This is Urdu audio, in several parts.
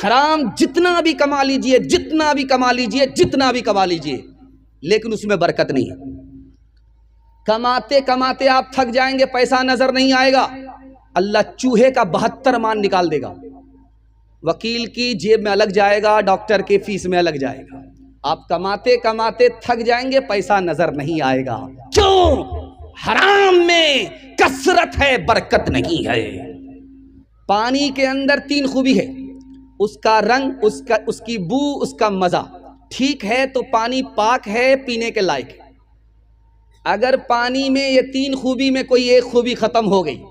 حرام جتنا بھی کما لیجئے، جتنا بھی کما لیجئے، جتنا بھی کما لیجئے، لیکن اس میں برکت نہیں ہے۔ کماتے کماتے آپ تھک جائیں گے، پیسہ نظر نہیں آئے گا، اللہ چوہے کا 72 مان نکال دے گا۔ وکیل کی جیب میں الگ جائے گا، ڈاکٹر کی فیس میں الگ جائے گا۔ آپ کماتے کماتے تھک جائیں گے، پیسہ نظر نہیں آئے گا۔ کیوں؟ حرام میں کثرت ہے، برکت نہیں ہے۔ پانی کے اندر 3 خوبی ہے، اس کا رنگ، اس کی بو، اس کا مزہ۔ ٹھیک ہے تو پانی پاک ہے، پینے کے لائق ہے۔ اگر پانی میں یہ 3 خوبی میں کوئی ایک خوبی ختم ہو گئی،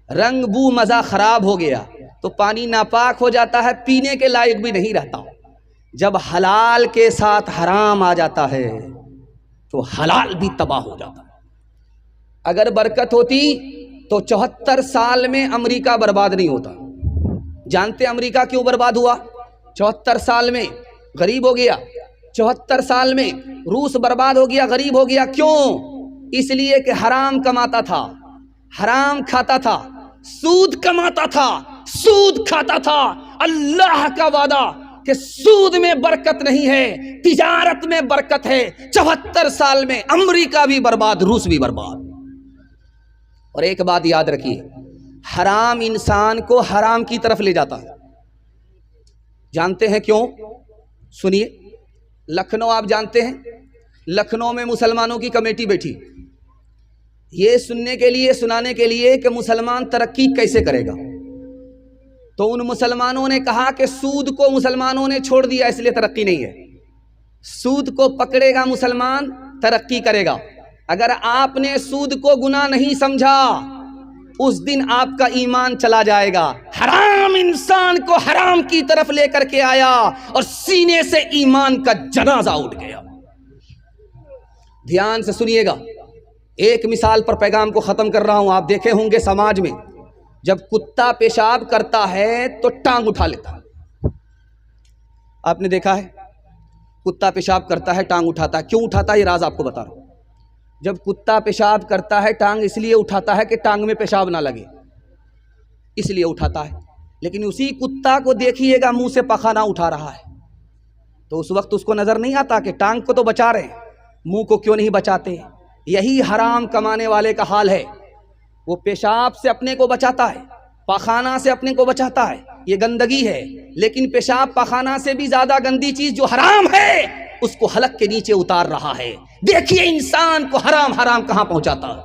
رنگ، بو، مزہ خراب ہو گیا، تو پانی ناپاک ہو جاتا ہے، پینے کے لائق بھی نہیں رہتا۔ جب حلال کے ساتھ حرام آ جاتا ہے تو حلال بھی تباہ ہو جاتا ہے۔ اگر برکت ہوتی تو 74 سال میں امریکہ برباد نہیں ہوتا۔ جانتے امریکہ کیوں برباد ہوا؟ 74 سال میں غریب ہو گیا۔ 74 سال میں روس برباد ہو گیا، غریب ہو گیا۔ کیوں؟ اس لیے کہ حرام کماتا تھا، حرام کھاتا تھا، سود کماتا تھا، سود کھاتا تھا۔ اللہ کا وعدہ کہ سود میں برکت نہیں ہے، تجارت میں برکت ہے۔ 74 سال میں امریکہ بھی برباد، روس بھی برباد۔ اور ایک بات یاد رکھیے، حرام انسان کو حرام کی طرف لے جاتا ہے۔ جانتے ہیں کیوں؟ سنیے، لکھنؤ آپ جانتے ہیں، لکھنؤ میں مسلمانوں کی کمیٹی بیٹھی، یہ سننے کے لیے، سنانے کے لیے کہ مسلمان ترقی کیسے کرے گا۔ تو ان مسلمانوں نے کہا کہ سود کو مسلمانوں نے چھوڑ دیا، اس لیے ترقی نہیں ہے۔ سود کو پکڑے گا مسلمان، ترقی کرے گا۔ اگر آپ نے سود کو گناہ نہیں سمجھا، اس دن آپ کا ایمان چلا جائے گا۔ حرام انسان کو حرام کی طرف لے کر کے آیا اور سینے سے ایمان کا جنازہ اٹھ گیا۔ دھیان سے سنیے گا، ایک مثال پر پیغام کو ختم کر رہا ہوں۔ آپ دیکھے ہوں گے سماج میں جب کتا پیشاب کرتا ہے تو ٹانگ اٹھا لیتا ہے۔ آپ نے دیکھا ہے کتا پیشاب کرتا ہے ٹانگ اٹھاتا ہے۔ کیوں اٹھاتا ہے یہ راز آپ کو بتا رہا ہوں۔ جب کتا پیشاب کرتا ہے ٹانگ اس لیے اٹھاتا ہے کہ ٹانگ میں پیشاب نہ لگے، اس لیے اٹھاتا ہے۔ لیکن اسی کتا کو دیکھیے گا منہ سے پخانہ اٹھا رہا ہے، تو اس وقت اس کو نظر نہیں آتا کہ ٹانگ کو تو بچا رہے ہیں، منہ کو کیوں نہیں بچاتے؟ یہی حرام کمانے والے کا حال ہے۔ وہ پیشاب سے اپنے کو بچاتا ہے، پخانہ سے اپنے کو بچاتا ہے، یہ گندگی ہے۔ لیکن پیشاب پخانہ سے بھی زیادہ گندی چیز جو حرام ہے، اس کو حلق کے نیچے اتار رہا ہے۔ دیکھیے انسان کو حرام کہاں پہنچاتا ہے۔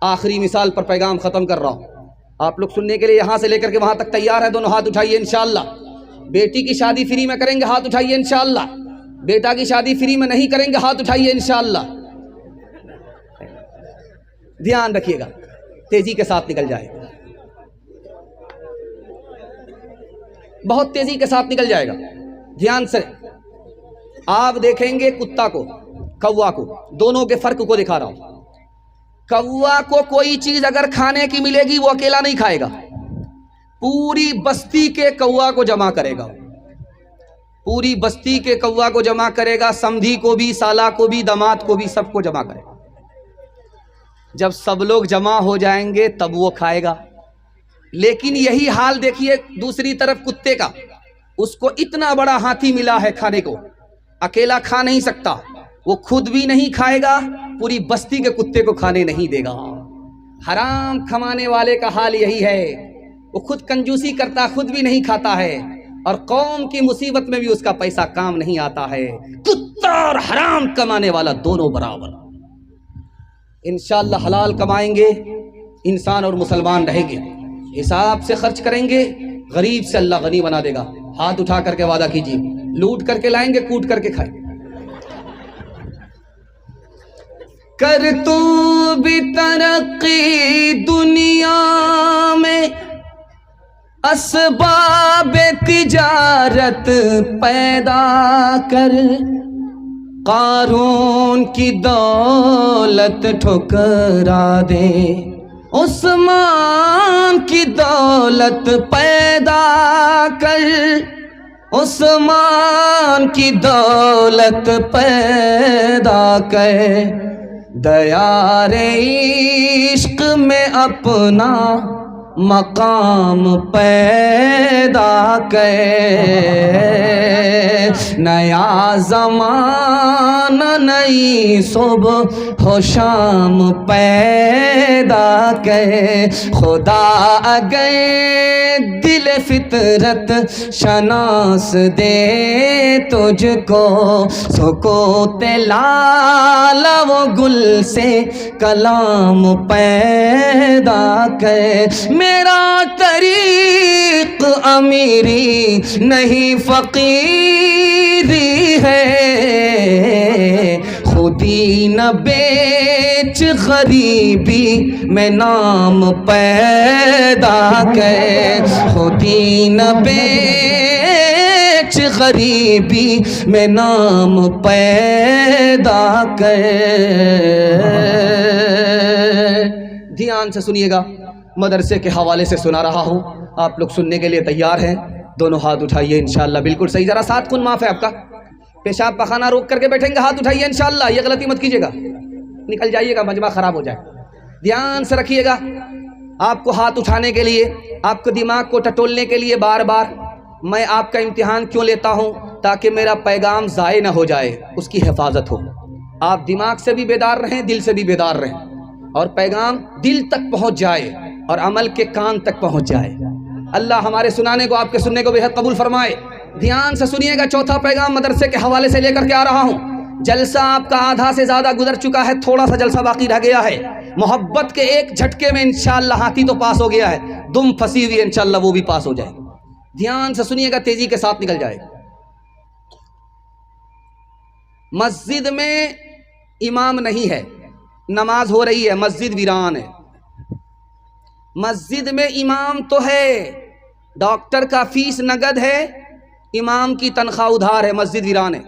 آخری مثال پر پیغام ختم کر رہا ہوں۔ آپ لوگ سننے کے لیے یہاں سے لے کر کے وہاں تک تیار ہے؟ دونوں ہاتھ اٹھائیے انشاءاللہ۔ بیٹی کی شادی فری میں کریں گے، ہاتھ اٹھائیے انشاءاللہ۔ بیٹا کی شادی فری میں نہیں کریں گے، ہاتھ اٹھائیے انشاءاللہ۔ دھیان رکھیے گا، تیزی کے ساتھ نکل جائے گا، بہت تیزی کے ساتھ نکل جائے گا۔ دھیان سے آپ دیکھیں گے کتا کو، کوا کو، دونوں کے فرق کو دکھا رہا ہوں۔ کوا کو کوئی چیز اگر کھانے کی ملے گی وہ اکیلا نہیں کھائے گا، پوری بستی کے کوا کو جمع کرے گا، پوری بستی کے کوا کو جمع کرے گا، سمدھی کو بھی، سالہ کو بھی، داماد کو بھی، سب کو جمع کرے گا۔ جب سب لوگ جمع ہو جائیں گے تب وہ کھائے گا۔ لیکن یہی حال دیکھیے دوسری طرف کتے کا، اس کو اتنا بڑا ہاتھی ملا ہے کھانے کو، اکیلا کھا نہیں سکتا، وہ خود بھی نہیں کھائے گا، پوری بستی کے کتے کو کھانے نہیں دے گا۔ حرام کمانے والے کا حال یہی ہے، وہ خود کنجوسی کرتا، خود بھی نہیں کھاتا ہے، اور قوم کی مصیبت میں بھی اس کا پیسہ کام نہیں آتا ہے۔ کتا اور حرام کمانے والا دونوں برابر۔ انشاءاللہ حلال کمائیں گے، انسان اور مسلمان رہیں گے، حساب سے خرچ کریں گے، غریب سے اللہ غنی بنا دے گا۔ ہاتھ اٹھا کر کے وعدہ کیجیے، لوٹ کر کے لائیں گے، کوٹ کر کے کھائیں گے۔ کر تو بھی ترقی دنیا میں، اسباب تجارت پیدا کر، قارون کی دولت ٹھکرا دے، عثمان کی دولت پیدا کر، عثمان کی دولت پیدا کر، دیار عشق میں اپنا مقام پیدا کر، نیا زمانہ نئی صبح و شام پیدا کر، خدا اگر دل فطرت شناس دے تجھ کو، سکوت لال و گل سے کلام پیدا کر، میرا طریق امیری نہیں فقیری ہے، خودی نہ بیچ غریبی میں نام پیدا کر، خودی نہ بیچ غریبی میں نام پیدا کر۔ دھیان سے سنیے گا، مدرسے کے حوالے سے سنا رہا ہوں، آپ لوگ سننے کے لیے تیار ہیں؟ دونوں ہاتھ اٹھائیے انشاءاللہ، بالکل صحیح، ذرا ساتھ کن معاف ہے آپ کا، پیشاب پخانہ روک کر کے بیٹھیں گے، ہاتھ اٹھائیے انشاءاللہ، یہ غلطی مت کیجیے گا، نکل جائیے گا مجمع خراب ہو جائے۔ دھیان سے رکھیے گا، آپ کو ہاتھ اٹھانے کے لیے، آپ کو دماغ کو ٹٹولنے کے لیے بار بار میں آپ کا امتحان کیوں لیتا ہوں؟ تاکہ میرا پیغام ضائع نہ ہو جائے، اس کی حفاظت ہو، آپ دماغ سے بھی بیدار رہیں، دل سے بھی بیدار رہیں، اور پیغام دل تک پہنچ جائے اور عمل کے کان تک پہنچ جائے۔ اللہ ہمارے سنانے کو، آپ کے سننے کو بے حد قبول فرمائے۔ دھیان سے سنیے گا، چوتھا پیغام مدرسے کے حوالے سے لے کر کے آ رہا ہوں۔ جلسہ آپ کا آدھا سے زیادہ گزر چکا ہے، تھوڑا سا جلسہ باقی رہ گیا ہے، محبت کے ایک جھٹکے میں انشاءاللہ ہاتھی تو پاس ہو گیا ہے، دم پھنسی ہوئی ہے انشاءاللہ وہ بھی پاس ہو جائے۔ دھیان سے سنیے گا، تیزی کے ساتھ نکل جائے۔ مسجد میں امام نہیں ہے، نماز ہو رہی ہے، مسجد ویران ہے۔ مسجد میں امام تو ہے، ڈاکٹر کا فیس نگد ہے، امام کی تنخواہ ادھار ہے، مسجد ویران ہے۔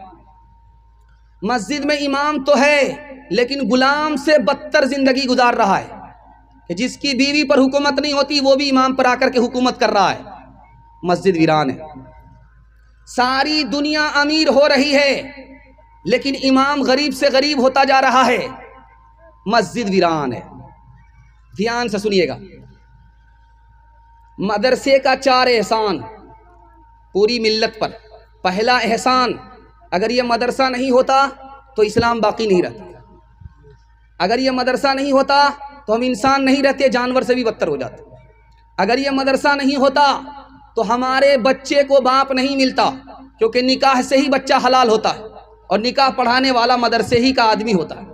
مسجد میں امام تو ہے لیکن غلام سے بدتر زندگی گزار رہا ہے، کہ جس کی بیوی پر حکومت نہیں ہوتی وہ بھی امام پر آ کر کے حکومت کر رہا ہے، مسجد ویران ہے۔ ساری دنیا امیر ہو رہی ہے لیکن امام غریب سے غریب ہوتا جا رہا ہے، مسجد ویران ہے۔ دھیان سے سنیے گا، مدرسے کا 4 احسان پوری ملت پر۔ پہلا احسان، اگر یہ مدرسہ نہیں ہوتا تو اسلام باقی نہیں رہتا، اگر یہ مدرسہ نہیں ہوتا تو ہم انسان نہیں رہتے، جانور سے بھی بدتر ہو جاتے، اگر یہ مدرسہ نہیں ہوتا تو ہمارے بچے کو باپ نہیں ملتا، کیونکہ نکاح سے ہی بچہ حلال ہوتا ہے، اور نکاح پڑھانے والا مدرسے ہی کا آدمی ہوتا ہے۔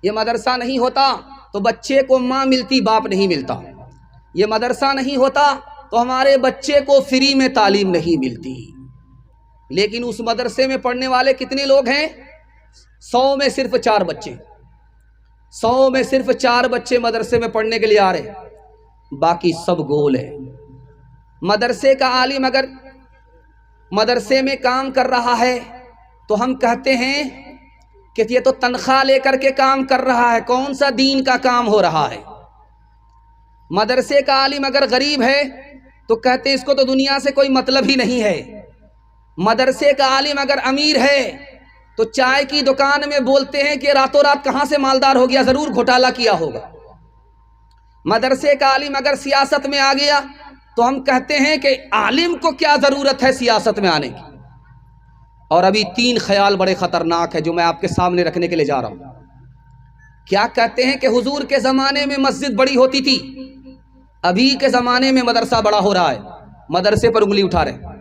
یہ مدرسہ نہیں ہوتا تو بچے کو ماں ملتی، باپ نہیں ملتا، یہ مدرسہ نہیں ہوتا تو ہمارے بچے کو فری میں تعلیم نہیں ملتی۔ لیکن اس مدرسے میں پڑھنے والے کتنے لوگ ہیں؟ 100 میں صرف 4 بچے، 100 میں صرف 4 بچے مدرسے میں پڑھنے کے لیے آ رہے، باقی سب گول ہے۔ مدرسے کا عالم اگر مدرسے میں کام کر رہا ہے تو ہم کہتے ہیں کہ یہ تو تنخواہ لے کر کے کام کر رہا ہے، کون سا دین کا کام ہو رہا ہے۔ مدرسے کا عالم اگر غریب ہے تو کہتے ہیں اس کو تو دنیا سے کوئی مطلب ہی نہیں ہے۔ مدرسے کا عالم اگر امیر ہے تو چائے کی دکان میں بولتے ہیں کہ راتوں رات کہاں سے مالدار ہو گیا، ضرور گھوٹالہ کیا ہوگا۔ مدرسے کا عالم اگر سیاست میں آ گیا تو ہم کہتے ہیں کہ عالم کو کیا ضرورت ہے سیاست میں آنے کی۔ اور ابھی 3 خیال بڑے خطرناک ہیں جو میں آپ کے سامنے رکھنے کے لیے جا رہا ہوں۔ کیا کہتے ہیں کہ حضور کے زمانے میں مسجد بڑی ہوتی تھی، ابھی کے زمانے میں مدرسہ بڑا ہو رہا ہے، مدرسے پر انگلی اٹھا رہے۔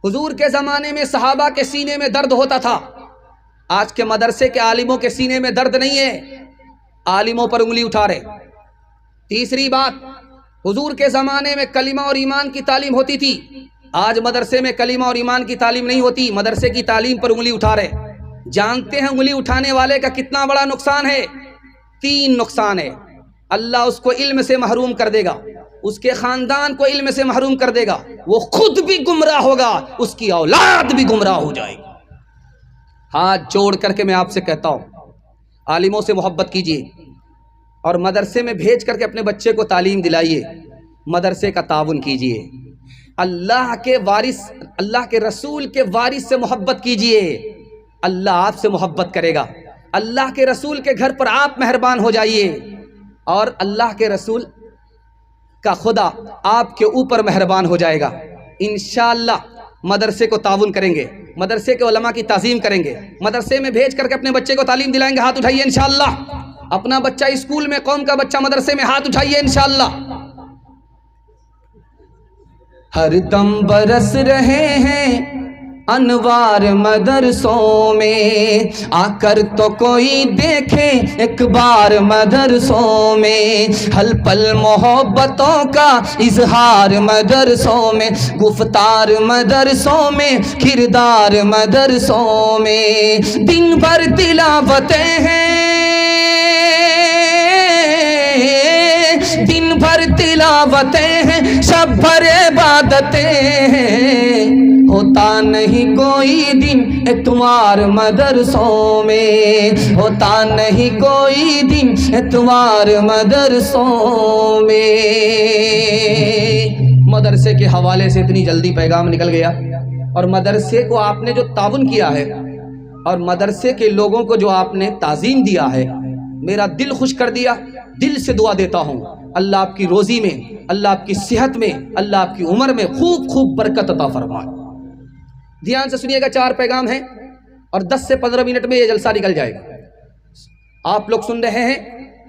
حضور کے زمانے میں صحابہ کے سینے میں درد ہوتا تھا، آج کے مدرسے کے عالموں کے سینے میں درد نہیں ہے، عالموں پر انگلی اٹھا رہے۔ تیسری بات، حضور کے زمانے میں کلمہ اور ایمان کی تعلیم ہوتی تھی، آج مدرسے میں کلمہ اور ایمان کی تعلیم نہیں ہوتی، مدرسے کی تعلیم پر انگلی اٹھا رہے۔ جانتے ہیں انگلی اٹھانے والے کا کتنا بڑا نقصان ہے؟ 3 نقصان ہے۔ اللہ اس کو علم سے محروم کر دے گا، اس کے خاندان کو علم سے محروم کر دے گا، وہ خود بھی گمراہ ہوگا، اس کی اولاد بھی گمراہ ہو جائے گی۔ ہاتھ جوڑ کر کے میں آپ سے کہتا ہوں، عالموں سے محبت کیجیے اور مدرسے میں بھیج کر کے اپنے بچے کو تعلیم دلائیے، مدرسے کا تعاون کیجیے، اللہ کے وارث، اللہ کے رسول کے وارث سے محبت کیجیے، اللہ آپ سے محبت کرے گا۔ اللہ کے رسول کے گھر پر آپ مہربان ہو جائیے، اور اللہ کے رسول کا خدا آپ کے اوپر مہربان ہو جائے گا انشاءاللہ۔ مدرسے کو تعاون کریں گے، مدرسے کے علماء کی تعظیم کریں گے، مدرسے میں بھیج کر کے اپنے بچے کو تعلیم دلائیں گے۔ ہاتھ اٹھائیے انشاءاللہ۔ اپنا بچہ اسکول میں، قوم کا بچہ مدرسے میں، ہاتھ اٹھائیے انشاءاللہ۔ ہر دم برس رہے ہیں انوار مدرسوں میں، آ کر تو کوئی دیکھے ایک بار مدرسوں میں، ہل پل محبتوں کا اظہار مدرسوں میں، گفتار مدرسوں میں، کردار مدرسوں میں، دن بھر تلاوتیں ہیں، دن بھر تلاوتیں ہیں، شب بھر عبادتیں ہیں، ہوتا نہیں کوئی دن اتوار مدرسوں میں، ہوتا نہیں کوئی دن اتوار مدرسوں میں۔ مدرسے کے حوالے سے اتنی جلدی پیغام نکل گیا، اور مدرسے کو آپ نے جو تعاون کیا ہے اور مدرسے کے لوگوں کو جو آپ نے تعظیم دیا ہے، میرا دل خوش کر دیا۔ دل سے دعا دیتا ہوں اللہ آپ کی روزی میں، اللہ آپ کی صحت میں، اللہ آپ کی عمر میں خوب خوب برکت عطا فرمائے۔ دھیان سے سنیے گا، 4 پیغام ہیں اور 10 سے 15 منٹ میں یہ جلسہ نکل جائے گا۔ آپ لوگ سن رہے ہیں،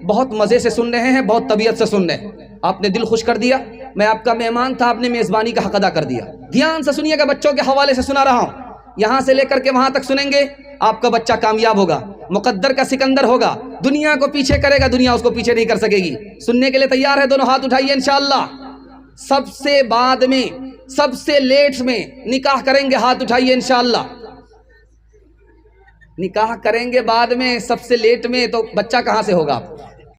بہت مزے سے سن رہے ہیں، بہت طبیعت سے سن رہے ہیں، آپ نے دل خوش کر دیا۔ میں آپ کا مہمان تھا، آپ نے میزبانی کا حق ادا کر دیا۔ دھیان سے سنیے گا، بچوں کے حوالے سے سنا رہا ہوں، یہاں سے لے کر کے وہاں تک سنیں گے، آپ کا بچہ کامیاب ہوگا، مقدر کا سکندر ہوگا، دنیا کو پیچھے کرے گا، دنیا اس کو پیچھے نہیں کر سکے گی۔ سننے کے لیے تیار ہے؟ دونوں ہاتھ اٹھائیے انشاءاللہ۔ سب سے بعد میں، سب سے لیٹ میں نکاح کریں گے، ہاتھ اٹھائیے انشاءاللہ۔ نکاح کریں گے بعد میں، سب سے لیٹ میں، تو بچہ کہاں سے ہوگا؟